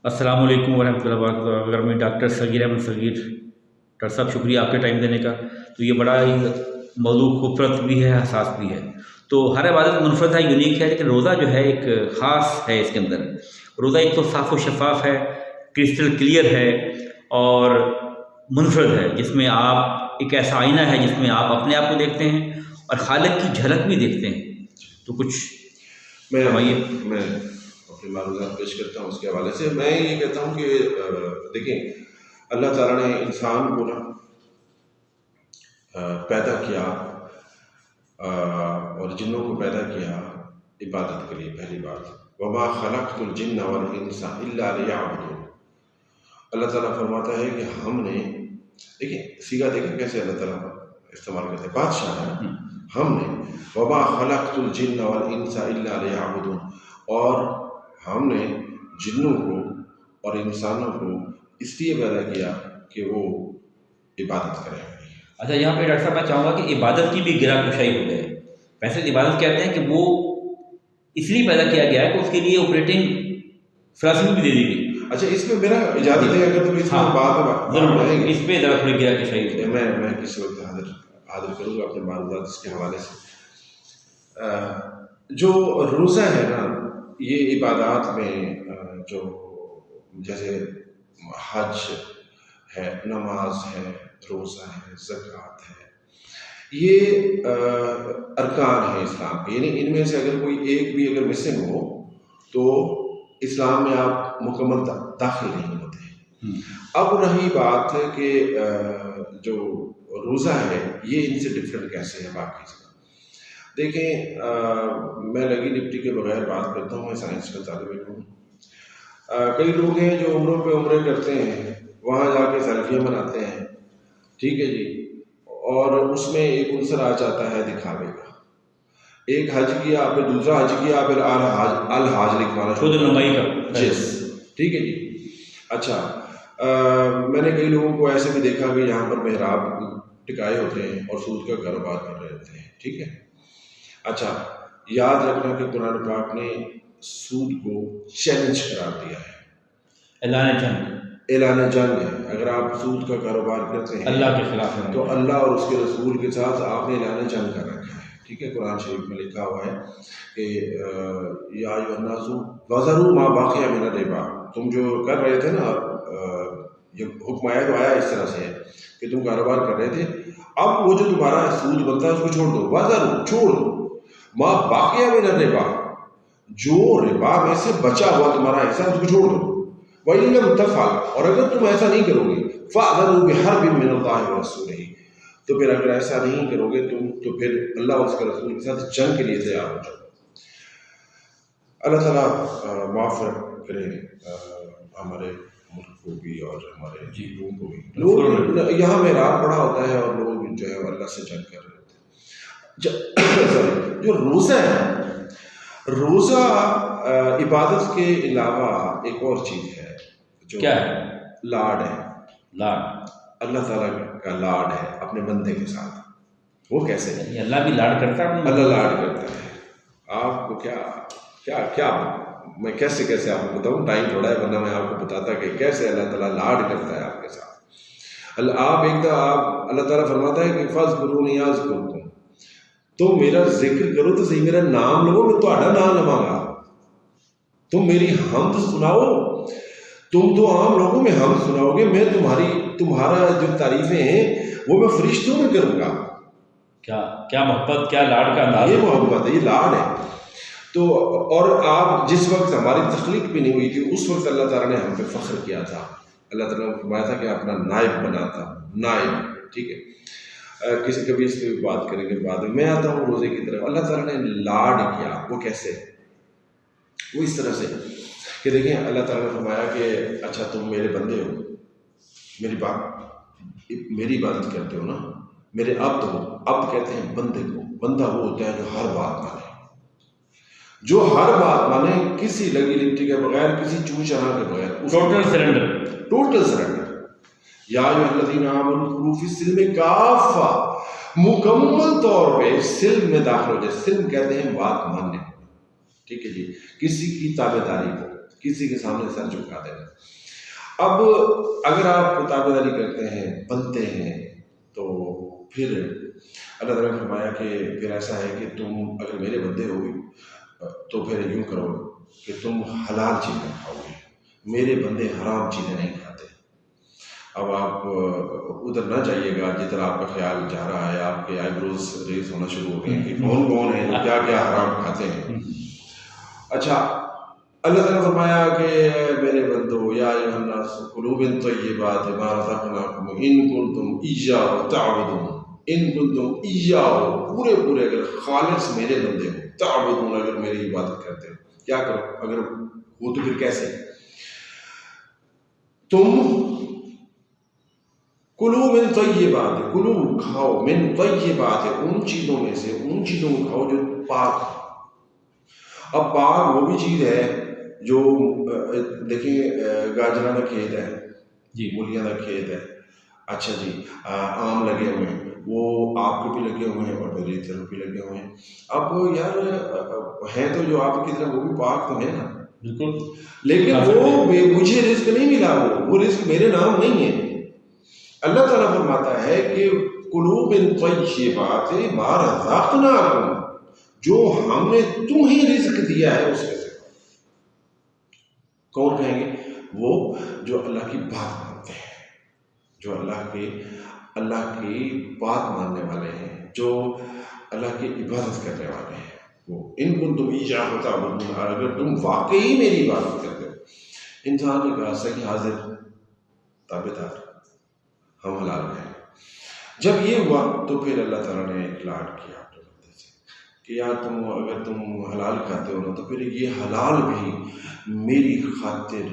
السلام علیکم ورحمۃ اللہ وبرکاتہ۔ اگر میں ڈاکٹر صغیر احمد صغیر، ڈاکٹر صاحب شکریہ آپ کے ٹائم دینے کا۔ تو یہ بڑا ہی موضوع خوبصورت بھی ہے، حساس بھی ہے۔ تو ہر عبادت منفرد ہے، یونیک ہے، لیکن روزہ جو ہے ایک خاص ہے اس کے اندر۔ روزہ ایک تو صاف و شفاف ہے، کرسٹل کلیئر ہے اور منفرد ہے، جس میں آپ ایک ایسا آئینہ ہے جس میں آپ اپنے آپ کو دیکھتے ہیں اور خالق کی جھلک بھی دیکھتے ہیں۔ تو کچھ میں فرمائیے۔ اپنے معلومات پیش کرتا ہوں اس کے حوالے سے۔ میں یہ کہتا ہوں کہ دیکھیں، اللہ تعالیٰ نے انسان کو پیدا کیا اور جنوں کو پیدا کیا عبادت کے لیے۔ پہلی بات، وما خلقت الجن والانس الا لیعبدون۔ اللہ تعالیٰ فرماتا ہے کہ ہم نے، دیکھیں سیگا دیکھیں کیسے اللہ تعالیٰ استعمال کرتے ہیں، بادشاہ ہے، ہم نے وما خلقت الجن والانس الا لیعبدون، اور ہم نے جنوں کو اور انسانوں کو اس لیے پیدا کیا کہ وہ عبادت کریں۔ اچھا، یہاں پہ ڈاکٹر صاحب میں چاہوں گا کہ عبادت کی بھی گرا کشائی ہو جائے۔ ویسے عبادت کہتے ہیں کہ وہ اس لیے پیدا کیا گیا ہے کہ اس کے لیے آپریٹنگ فلاسفی بھی دے دی گئی۔ اچھا، اس میں میرا اجازت ہے اگر تم اس میں بات ضرور اس پہ ذرا تھوڑی گرا کشائی ہو جائے۔ میں کس وقت حاضر کروں گا اپنے معلومات اس کے حوالے سے۔ جو روزہ ہے نا، یہ عبادات میں جو جیسے حج ہے، نماز ہے، روزہ ہے، زکوٰۃ ہے، یہ ارکان ہیں اسلام کے، یعنی ان میں سے اگر کوئی ایک بھی اگر مسنگ ہو تو اسلام میں آپ مکمل داخل نہیں ہوتے۔ اب رہی بات ہے کہ جو روزہ ہے یہ ان سے ڈفرینٹ کیسے ہے باقی سے۔ دیکھیں، میں لگی لپٹی کے بغیر بات کرتا ہوں، میں سائنس کا طالب علم ہوں۔ کئی لوگ ہیں جو عمروں پہ عمرے کرتے ہیں، وہاں جا کے سیلفیاں بناتے ہیں، ٹھیک ہے جی، اور اس میں ایک عنصر آ جاتا ہے دکھاوے کا۔ ایک حج کیا، پھر دوسرا حج کیا، پھر الحاج لکھوانا خود نمائی کا ٹھیک ہے جی۔ اچھا، میں نے کئی لوگوں کو ایسے بھی دیکھا کہ یہاں پر محراب ٹکائے ہوتے ہیں اور سود کا کاروبار کر رہے ہوتے ہیں، ٹھیک ہے۔ اچھا، یاد رکھنا کہ قرآن پاک نے سود کو چیلنج قرار دیا ہے، اعلان جنگ ہے۔ اگر آپ سود کا کاروبار کرتے ہیں اللہ کے خلاف ہے، تو اللہ اور اس کے رسول کے ساتھ آپ نے اعلان جنگ کر رکھا ہے، ٹھیک ہے۔ قرآن شریف میں لکھا ہوا ہے کہ یا ایھا الناس وذروا ما بقی من الربا، تم جو کر رہے تھے نا، یہ حکم آیا تو آیا اس طرح سے ہے کہ تم کاروبار کر رہے تھے، اب وہ جو تمہارا سود بنتا ہے اس کو چھوڑ دو، وذروا چھوڑ دو، ما بقی من الربا، جو ربا میں سے بچا ہوا تمہارا حصہ اس کو چھوڑ دو، وَإِن لَّمْ تَفْعَلُوا، اور اگر تم ایسا نہیں کرو گے، فَأْذَنُوا بِحَرْبٍ مِّنَ اللَّهِ وَرَسُولِهِ، تو پھر اگر ایسا نہیں کرو گے تم تو پھر اللہ اور اس کے رسول کے ساتھ جنگ کے لیے تیار ہو جاؤ۔ اللہ تعالیٰ معاف کرے ہمارے ملک کو بھی اور ہمارے لوگوں کو بھی۔ لوگ یہاں محراب پڑا ہوتا ہے اور لوگ جو ہے اللہ سے جنگ کر رہے ہوتے ہیں۔ جو روزہ ہے، روزہ عبادت کے علاوہ ایک اور چیز ہے جو کیا ہے؟ لاڈ ہے۔ لاڈ اللہ تعالیٰ کا لاڈ ہے اپنے بندے کے ساتھ۔ وہ کیسے؟ یعنی اللہ بھی لاڈ کرتا ہے، اللہ لاڈ کرتا ہے آپ کو۔ کیا میں کیسے آپ کو بتاؤں، ٹائم تھوڑا ہے، ورنہ میں آپ کو بتاتا کہ کیسے اللہ تعالیٰ لاڈ کرتا ہے آپ کے ساتھ۔ آپ اللہ تعالیٰ فرماتا ہے کہ فَاذْكُرُونِي أَذْكُرْكُمْ، تم میرا ذکر کرو تو صحیح، میرا نام لو، میں تمہارا نام لواں گا۔ تم میری حمد سناؤ، تم تو عام لوگوں میں حمد سناؤ گے، میں تمہارا جو تعریفیں ہیں وہ میں فرشتوں میں کروں گا۔ کیا محبت، کیا لاڈ کا انداز، یہ محبت ہے، یہ لاڈ ہے۔ تو اور آپ جس وقت ہماری تخلیق بھی نہیں ہوئی تھی اس وقت اللہ تعالیٰ نے ہم پہ فخر کیا تھا۔ اللہ تعالیٰ نے فرمایا تھا کہ اپنا نائب بنا تھا، نائب، ٹھیک ہے۔ کبھی اس پہ بھی بات کریں گے بعد میں آتا ہوں روزے کی طرف۔ اللہ تعالیٰ نے لاڈ کیا، وہ کیسے؟ وہ اس طرح سے کہ دیکھیں، اللہ تعالیٰ نے فرمایا کہ اچھا تم میرے بندے ہو، میری عبادت کرتے ہو نا، میرے عبد ہو۔ عبد کہتے ہیں بندے کو، بندہ وہ ہوتا ہے جو ہر بات مانے، جو ہر بات مانے، کسی لگی لپٹی کے بغیر، کسی چوں چرا کے بغیر، ٹوٹل سرنڈر۔ یا ایھا الذین آمنوا ادخلوا فی السلم کافہ، مکمل طور پہ سلم میں داخل ہو جائے۔ سلم کہتے ہیں بات ماننے، ٹھیک ہے جی، کسی کی تابع داری کو، کسی کے سامنے سر جھکا دینا. اب اگر آپ تابع داری کرتے ہیں، بنتے ہیں، تو پھر اللہ تعالیٰ نے فرمایا کہ پھر ایسا ہے کہ تم اگر میرے بندے ہو تو پھر یوں کرو کہ تم حلال چیزیں کھاؤ گے، میرے بندے حرام چیزیں نہیں کھاتے. اب آپ ادھر نہ جائیے گا جدھر آپ کا خیال جا رہا ہے، آپ کے آئی بروز ریز ہونا شروع ہو گئے کہ کون کون ہے جو کیا کیا حرام کھاتے ہیں. اچھا، اللہ تعالیٰ نے فرمایا کہ میرے بندو یا ایھا الناس کلوا من طیبات ما رزقناکم ان کنتم ایاہ تعبدون. ان کنتم ایاہ، پورے پورے اگر خالص میرے بندے ہو، تعبدون اگر میری عبادت کرتے ہو. کیا کرو اگر وہ تو پھر کیسے؟ تم کلو من طیبات، کلو کھاؤ، من طیبات ان چیزوں میں سے، ان چیزوں کو کھاؤ جو پاک. اب پاک وہ بھی چیز ہے جو دیکھیں گاجراں کا کھیت ہے جی، مولیاں کا کھیت ہے، اچھا جی آم لگے ہوئے ہیں، وہ آپ کے بھی لگے ہوئے ہیں اور میری طرف بھی لگے ہوئے ہیں. اب یار ہے تو جو آپ کی طرف وہ بھی پاک تو ہے نا، بالکل، لیکن وہ مجھے رزق نہیں ملا، وہ رزق میرے نام نہیں ہے. اللہ تعالیٰ فرماتا ہے کہ کلوا من طیبات ما رزقناکم، جو ہم نے تمہیں رزق دیا ہے اس میں سے. کون کہیں گے؟ وہ جو اللہ کی بات مانتے ہیں، جو اللہ کی بات ماننے والے ہیں، جو اللہ کی عبادت کرنے والے ہیں. وہ ان کنتم ایاہ تعبدون، اگر تم واقعی میری عبادت کرتے ہو. انسان نے کہا صحیح حاضر تابع دار، ہم حلال ہیں. جب یہ ہوا تو پھر اللہ تعالیٰ نے ایک لاٹ کیا اپنے بندے سے کہ یار اگر تم حلال کھاتے ہو نا تو پھر یہ حلال بھی میری خاطر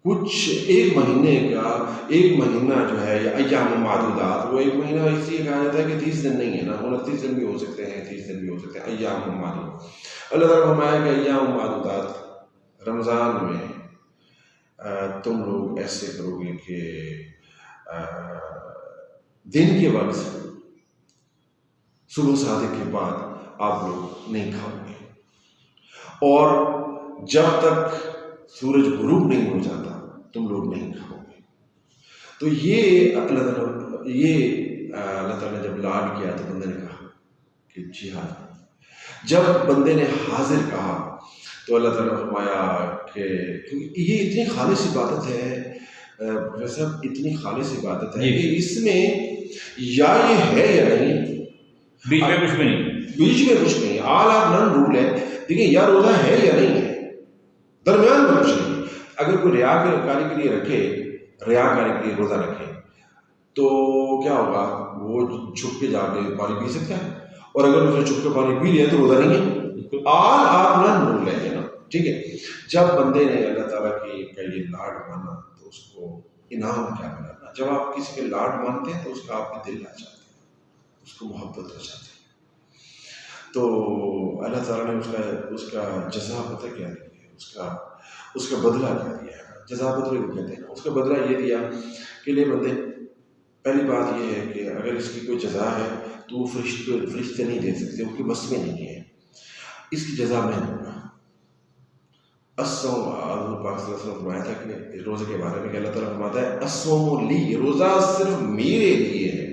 کچھ ایک مہینہ جو ہے یا ایام معدودات، وہ ایک مہینہ اس لیے کہا جاتا ہے کہ 30 دن نہیں ہے نا، 29 دن بھی ہو سکتے ہیں، 30 دن بھی ہو سکتے ہیں، ایام معدود. اللہ تعالیٰ نے فرمایا کہ ایام معدودات رمضان میں تم لوگ ایسے کرو گے کہ دن کے وقت صبح صادق کے بعد آپ لوگ نہیں کھاؤ گے، اور جب تک سورج غروب نہیں ہو جاتا تم لوگ نہیں کھاؤ گے. تو یہ اللہ تعالیٰ نے جب لاڈ کیا تو بندے نے کہا کہ جی ہاں. جب بندے نے حاضر کہا تو اللہ تعالیٰ نے فرمایا کہ یہ اتنی خالص عبادت ہے پروفیسر، اتنی خالص عبادت ہے کہ اس میں یا یہ ہے یا نہیں، بیچ میں کچھ بھی نہیں، آل آر نن رول ہے. دیکھیں یا روزہ ہے یا نہیں ہے، درمیان میں کچھ نہیں. اگر کوئی ریاکاری کے لیے رکھے، ریاکاری کے لیے روزہ رکھے تو کیا ہوگا، وہ چھپ کے جا کے پانی پی سکتا ہے، اور اگر اس نے چھپ کے پانی پی لیا تو روزہ نہیں ہے. آل آر نن رول ہے نا، ٹھیک ہے. جب بندے نے اللہ تعالیٰ کی کا یہ لاڈ مانا تو اس کو انعام کیا ملا. جب آپ کسی کے لاڈ مانتے ہیں تو اس کا آپ کے دل آ جاتے ہیں، اس کو محبت ہو جاتی ہے. تو اللہ تعالیٰ نے اس کا جزا پتہ کیا دیا، اس کا بدلہ کیا دیا ہے. جزا بدلے کو کہتے ہیں. اس کا بدلہ یہ دیا کہ لے بندے، پہلی بات یہ ہے کہ اگر اس کی کوئی جزا ہے تو وہ فرشتے نہیں دے سکتے، ان کی بس میں نہیں ہے. اس کی جزا میں دوں گا. الصوم، حضور پاک صلی اللہ علیہ وسلم فرمایا تھا کہ روزے کے بارے میں کہ اللہ تعالیٰ فرماتا ہے الصوم لی، روزہ صرف میرے لیے ہے،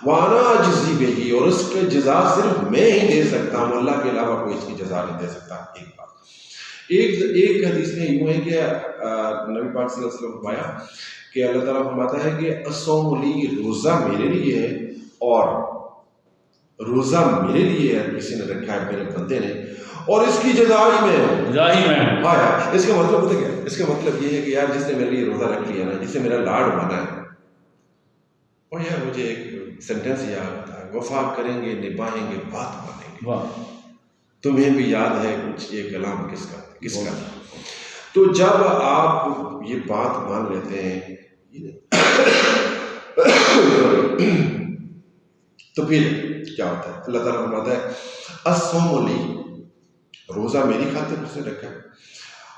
وانا اجزی بہ، اور اس کی جزا صرف میں ہی دے سکتا ہوں، اللہ کے علاوہ کوئی اس کی جزا نہیں دے سکتا. ایک بات. ایک حدیث میں یوں ہے کہ نبی پاک صلی اللہ علیہ وسلم فرمایا کہ اللہ تعالیٰ فرماتا ہے کہ الصوم لی، روزہ میرے لیے ہے، اور روزہ میرے لیے ہے، کسی نے رکھا ہے میرے بندے نے، اور اس کی جزا ہی میں ہوں. ہاں یار، اس کا مطلب پتہ کیا ہے؟ اس کا مطلب یہ ہے کہ یار جس نے میرے لیے روزہ رکھ لیا نا، جس نے میرا لاڈ مانا ہے، اور یار مجھے ایک سینٹینس یاد آتا ہے، وفا کریں گے، نبھائیں گے، بات مانیں گے. تمہیں بھی یاد ہے کچھ یہ کلام کس کا؟ تو جب آپ یہ بات مان لیتے ہیں تو پھر کیا ہوتا ہے؟ اللہ تعالیٰ فرماتا ہے الصوم لی، روزہ میری خاطر اس نے رکھا ہے،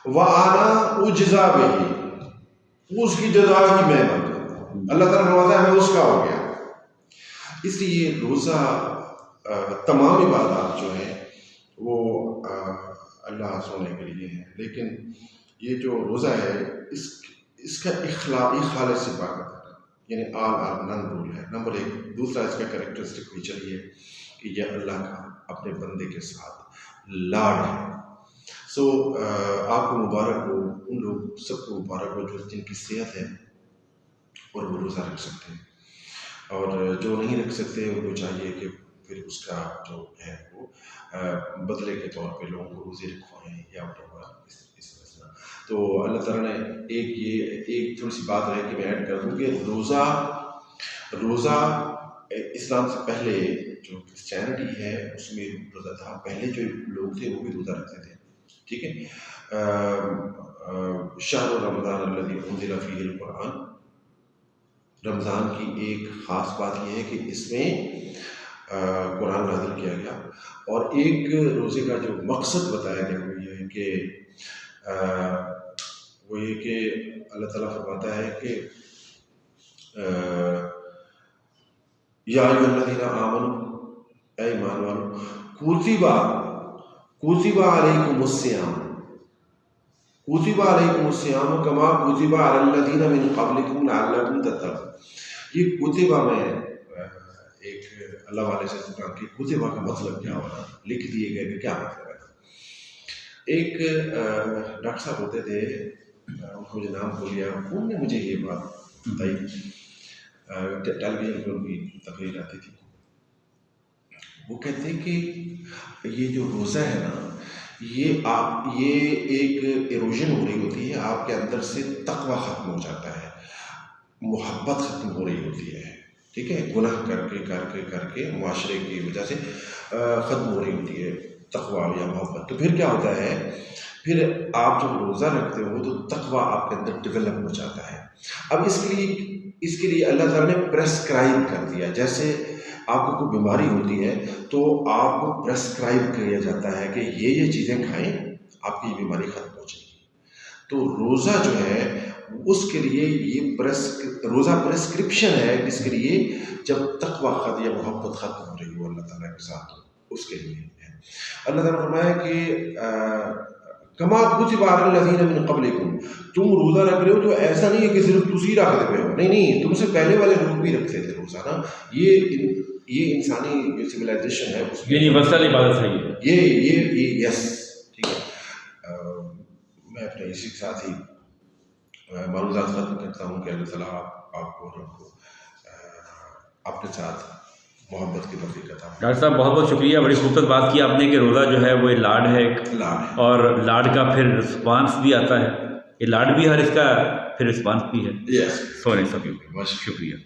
وَأَنَا أُجْزَى بِهِ، اس کی جزا ہی میں بنتا ہوں. اللہ تعالیٰ فرماتا ہے میں اس کا ہو گیا. اس لیے روزہ تمام عبادات جو ہیں وہ اللہ سونے کے لیے ہے، لیکن یہ جو روزہ ہے اس کا اخلاقی خالص سے پاک یعنی آل نن رول ہے، نمبر ایک۔ دوسرا اس کا کریکٹرسٹک فیچر یہ کہ یہ اللہ کا اپنے بندے کے ساتھ لاڈ ہے۔ سو آپ کو مبارک ہو، ان لوگ سب کو مبارک ہو جو جن کی صحت ہے اور وہ روزہ رکھ سکتے ہیں، اور جو نہیں رکھ سکتے ان کو چاہیے کہ پھر اس کا جو ہے وہ بدلے کے طور پہ لوگوں کو روزے رکھوائیں یا اس طرح۔ تو اللہ تعالیٰ نے ایک تھوڑی سی بات رہے کہ میں ایڈ کر دوں کہ روزہ اسلام سے پہلے جو کرسچینٹی ہے اس میں روزہ تھا، پہلے جو لوگ تھے وہ بھی روزہ رکھتے تھے، ٹھیک ہے۔ شہر رمضان الذی انزل فیہ القرآن، رمضان کی ایک خاص بات یہ ہے کہ اس میں قرآن نازل کیا گیا، اور ایک روزے کا جو مقصد بتایا گیا وہ یہ کہ اللہ تعالیٰ فرماتا ہے کہ یا ایھا الذین آمنوا، اے ایمان والو، کتب علیکم الصیام کما کتب علی الذین من قبلکم لعلکم تتقون۔ یہ کتبہ میں ایک اللہ والے سے سنا کہ کتبہ کا مطلب کیا ہونا، لکھ دیے گئے کہ کیا مطلب ہے۔ ایک ڈاکٹر صاحب ہوتے تھے، ان کو مجھے نام بھول گیا، انہوں نے مجھے یہ بات بتائی، ٹیلی ویژن پر ان کی تقریر آتی تھی، وہ کہتے ہیں کہ یہ جو روزہ ہے نا، یہ ایک ایروژن ہو رہی ہوتی ہے، آپ کے اندر سے تقویٰ ختم ہو جاتا ہے، محبت ختم ہو رہی ہوتی ہے، ٹھیک ہے، گناہ کر کے معاشرے کی وجہ سے ختم ہو رہی ہوتی ہے تقویٰ یا محبت۔ تو پھر کیا ہوتا ہے، پھر آپ جب روزہ رکھتے ہو تو تقویٰ آپ کے اندر ڈیولپ ہو جاتا ہے۔ اب اس کے لیے اللہ تعالیٰ نے پریسکرائب کر دیا، جیسے آپ کو کوئی بیماری ہوتی ہے تو آپ کو پریسکرائب کیا جاتا ہے کہ یہ چیزیں کھائیں، آپ کی یہ بیماری ختم ہو جائے گی۔ تو روزہ جو ہے اس کے لیے یہ روزہ پریسکرپشن ہے، اس کے لیے جب تقویٰ یا محبت ختم ہو رہی ہو اللہ تعالیٰ کے ساتھ، اس کے لیے ہے۔ اللہ تعالیٰ نے فرمایا کہ کما کتب علی الذین من قبلکم، تم روزہ رکھ رہے ہو تو ایسا نہیں ہے کہ صرف تسی رکھ رہے ہو، نہیں، تم سے پہلے والے لوگ بھی رکھتے تھے روزہ نا۔ یہ انسانی جو سویلائزیشن ہے اس یونیورسل عبادت ہے یہ یس، ٹھیک ہے۔ میں اپنے اسی کے ساتھ ہی معروضات ختم کرتا ہوں کہ اللہ تعالیٰ آپ کو اپنے ساتھ محبت کی توفیق عطا فرمائے۔ ڈاکٹر صاحب بہت بہت شکریہ، بڑی خوبصورت بات کی آپ نے کہ روزہ جو ہے وہ لاڈ ہے اور لاڈ کا پھر رسپانس بھی آتا ہے، یہ لاڈ بھی ہے اور اس کا پھر رسپانس بھی ہے۔ یس، سونے سبھی شکریہ۔